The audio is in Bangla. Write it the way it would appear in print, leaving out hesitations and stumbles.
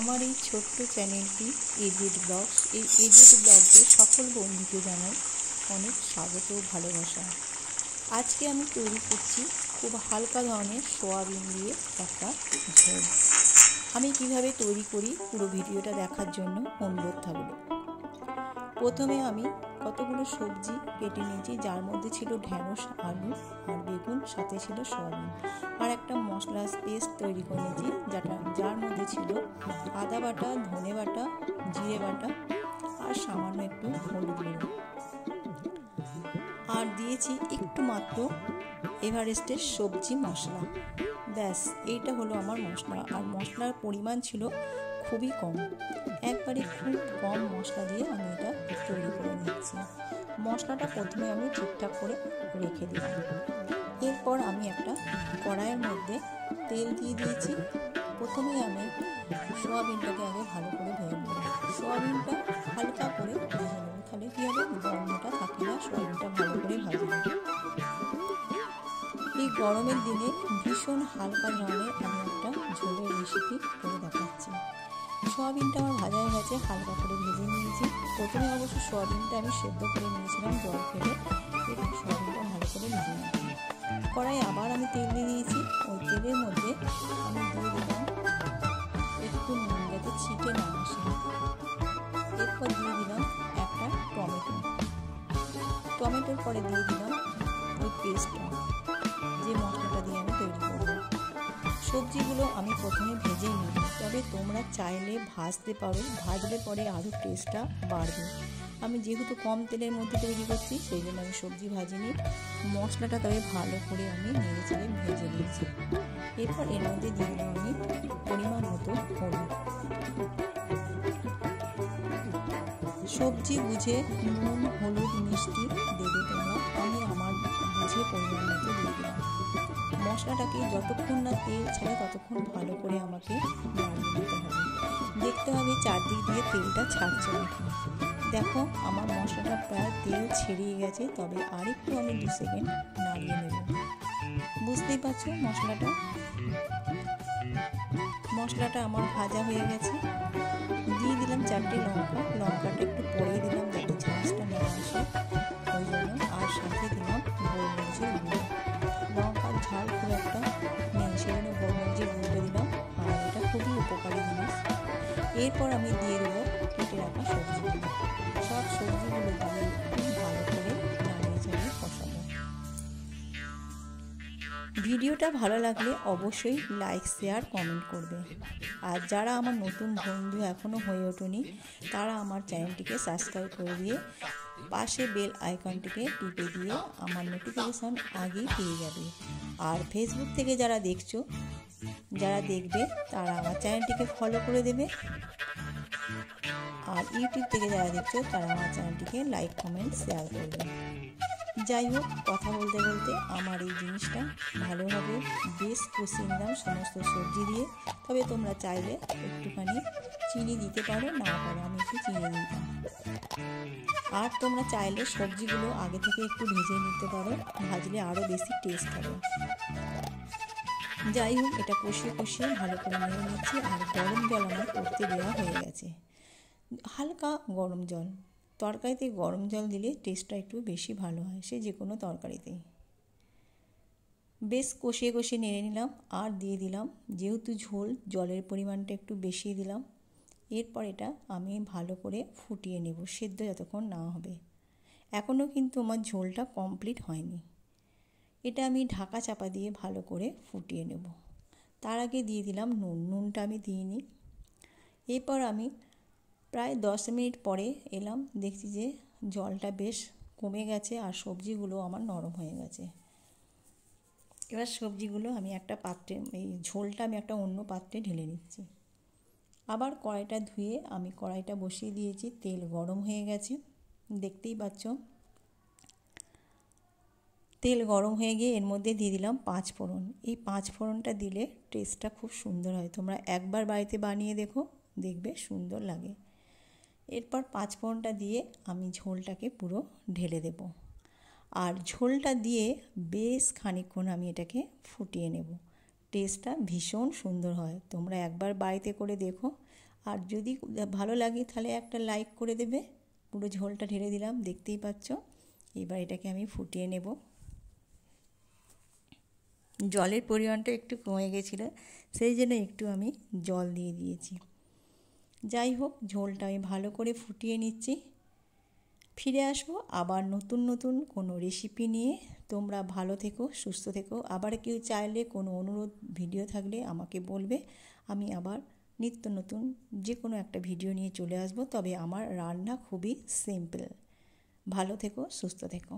আমার এই ছোট্ট চ্যানেলটি এজেড ব্লগস, এই এজেড ব্লগে সকল বন্ধুকে জানাই অনেক স্বাগত ও ভালোবাসা। আজকে আমি তৈরি করছি খুব হালকা ধরনের সোয়াবিন দিয়ে একটা ঝোল। আমি কিভাবে তৈরি করি পুরো ভিডিওটা দেখার জন্য অনুরোধ থাকলো। প্রথমে আমি কতগুলো সবজি কেটে নিয়েছি, যার মধ্যে ছিল ঢ্যাঁড়স, আলু আর বেগুন, সাথে ছিল সয়াবিন। আর একটা মশলা পেস্ট তৈরি করে নিয়েছি, যার মধ্যে ছিল আদা বাটা, ধনে বাটা, জিরে বাটা আর সামান্য একটু হলুদ গুঁড়ো। আর দিয়েছি একটু মাত্র এভারেস্টের সবজি মশলা। ব্যাস, এইটা হলো আমার মশলা। আর মশলার পরিমাণ ছিল খুবই কম, একবারে খুব কম মশলা দিয়ে আমি এটা তৈরি করে নিচ্ছি। মশলাটা প্রথমে আমি ঠিকঠাক করে রেখে দিলাম। এরপর আমি একটা কড়াইয়ের মধ্যে তেল দিয়ে দিয়েছি। প্রথমেই আমি সোয়াবিনটাকে আগে ভালো করে ভেজে নেব। সোয়াবিনটা হালকা করে ভেজে নেব, তাহলে কী হবে, গন্ধটা থাকে না, সোয়াবিনটা ভালো করে ভাজা হবে। এই গরমের দিনে ভীষণ হালকা ধরনের আমি একটা ঝোলের রেসিপি করে দেখাচ্ছি। সোয়াবিনটা আমার ভাজা হয়ে গেছে, হালকা করে ভেজে নিয়েছি। প্রথমে অবশ্য সোয়াবিনটা আমি সেদ্ধ করে নিয়েছিলাম জল ফেলে, একটু সোয়াবিনটা ভালো করে ভেজে নিয়েছি। কড়াই আবার আমি তেল দিয়ে দিয়েছি। ওই তেলের মধ্যে আমি দিয়ে দিলাম একটু নুন, যাতে ছিটে না আসে। এরপর দিয়ে দিলাম একটা টমেটোর পরে দিয়ে দিলাম ওই পেস্টটা, যে মশলাটা দিয়ে আমি তৈরি করব। সবজিগুলো আমি প্রথমে ভেজেই নিই, তবে তোমরা চাইলে ভাজতে পারো, ভাজলে পরে আরও টেস্টটা বাড়বে। আমি যেহেতু কম তেলের মধ্যে তৈরি করছি, সেই জন্য আমি সবজি ভাজিনি। মশলাটা তবে ভালো করে আমি নেড়ে চেড়ে ভেজে নিয়েছি। এরপর এর মধ্যে দিয়ে দিলাম আমি পরিমাণ মতো হলুদ। সবজি বুঝে নুন, হলুদ, মিষ্টি দেবে তোমরা, আমি আমার বুঝে পরিমাণ মতো দিয়ে দিলাম। মশলাটাকে যতক্ষণ না তেল ছাড়ে ততক্ষণ ভালো করে আমাকে নাড়িয়ে নিতে হবে। দেখতে হবে চারদিক দিয়ে তেলটা ছাড়ছে নাকি। দেখো, আমার মশলাটা প্রায় তেল ছেড়িয়ে গেছে, তবে আরেকটু আমি 2 সেকেন্ড নাড়িয়ে নেব। বুঝতেই পারছো মশলাটা আমার ভাজা হয়ে গেছে। দিয়ে দিলাম 4টে লঙ্কা। লঙ্কাটা একটু পরিয়ে দিলাম যাতে ঝাঁঝটা না আসে, ওই জন্য। আর সাথে দিলাম গোলমরিচের গুঁড়ো। লঙ্কার ঝাল খুব একটা নেই, সেজন্য গোলমরিচের গুঁড়োটা দিলাম। আর এটা খুবই উপকারী জিনিস। এরপর আমি দিয়ে দেবো কেটে রাখা সবজিগুলো। সব সবজিগুলো দিয়ে খুব ভালো করে নাড়িয়ে চাড়িয়ে কষাবো। ভিডিওটা ভালো লাগলে অবশ্যই লাইক, শেয়ার, কমেন্ট করবে। আর যারা আমার নতুন বন্ধু এখনও হয়ে ওঠেনি, তারা আমার চ্যানেলটিকে সাবস্ক্রাইব করে দিয়ে পাশে বেল আইকনটিকে টিপে দিয়ে আমার নোটিফিকেশন আগেই পেয়ে যাবে। আর ফেসবুক থেকে যারা দেখবে তারা আমার চ্যানেলটিকে ফলো করে দেবে। আর ইউটিউব থেকে যারা দেখছো তারা আমার চ্যানেলটিকে লাইক, কমেন্ট, শেয়ার করবে। যাই হোক, কথা বলতে বলতে আমার এই জিনিসটা ভালোভাবে বেশ কষিয়ে নিলাম সমস্ত সবজি দিয়ে। তবে তোমরা চাইলে একটুখানি চিনি দিতে পারো, না পারো, আমি একটু চিনি দিতাম। আর তোমরা চাইলে সবজিগুলো আগে থেকে একটু ভেজে নিতে পারো, ভাজলে আরও বেশি টেস্ট হবে। যাই হোক, এটা কষিয়ে ভালো করে নেড়ে নিচ্ছি। আর গরম জল আমার করতে দেওয়া হয়ে গেছে, হালকা গরম জল। তরকারিতে গরম জল দিলে টেস্টটা একটু বেশি ভালো হয়, সে যে কোনো তরকারিতেই। বেশ কষিয়ে নেড়ে নিলাম। আর দিয়ে দিলাম, যেহেতু ঝোল, জলের পরিমাণটা একটু বেশি দিলাম। এরপর এটা আমি ভালো করে ফুটিয়ে নেব, সেদ্ধ যতক্ষণ না হবে। এখনও কিন্তু আমার ঝোলটা কমপ্লিট হয়নি। এটা আমি ঢাকা চাপা দিয়ে ভালো করে ফুটিয়ে নেব। তার আগে দিয়ে দিলাম নুনটা আমি দিইনি। এরপর আমি প্রায় 10 মিনিট পরে এলাম, দেখছি যে জলটা বেশ কমে গেছে আর সবজিগুলো আমার নরম হয়ে গেছে। এবার সবজিগুলো আমি একটা পাত্রে, এই ঝোলটা আমি একটা অন্য পাত্রে ঢেলে নিচ্ছি। আবার কড়াইটা ধুয়ে আমি কড়াইটা বসিয়ে দিয়েছি, তেল গরম হয়ে গেছে, দেখতেই পাচ্ছ। তেল গরম হয়ে গিয়ে এর মধ্যে দিয়ে দিলাম 5 ফোড়ন। এই 5 ফোড়নটা দিলে টেস্টটা খুব সুন্দর হয়, তোমরা একবার বাড়িতে বানিয়ে দেখবে সুন্দর লাগে। এরপর 5 ফোড়নটা দিয়ে আমি ঝোলটাকে পুরো ঢেলে দেব। আর ঝোলটা দিয়ে বেশ খানিকক্ষণ আমি এটাকে ফুটিয়ে নেব। টেস্টটা ভীষণ সুন্দর হয়। তোমরা একবার বাড়িতে করে দেখো, আর যদি ভালো লাগে তাহলে একটা লাইক করে দেবে। পুরো ঝোলটা ঢেলে দিলাম, দেখতেই পাচ্ছ। এবার এটাকে আমি ফুটিয়ে নেব। জলের পরিমাণটা একটু কমে গেছিলো, সেই জন্য একটু আমি জল দিয়ে দিয়েছি। যাই হোক, ঝোলটা আমি ভালো করে ফুটিয়ে নিচ্ছি। ফিরে আসবো আবার নতুন নতুন কোনো রেসিপি নিয়ে। তোমরা ভালো থেকো, সুস্থ থেকো। আবার কেউ চাইলে কোনো অনুরোধ ভিডিও থাকলে আমাকে বলবে, আমি আবার নিত্য নতুন যে কোনো একটা ভিডিও নিয়ে চলে আসবো। তবে আমার রান্না খুবই সিম্পল। ভালো থেকো, সুস্থ থেকো।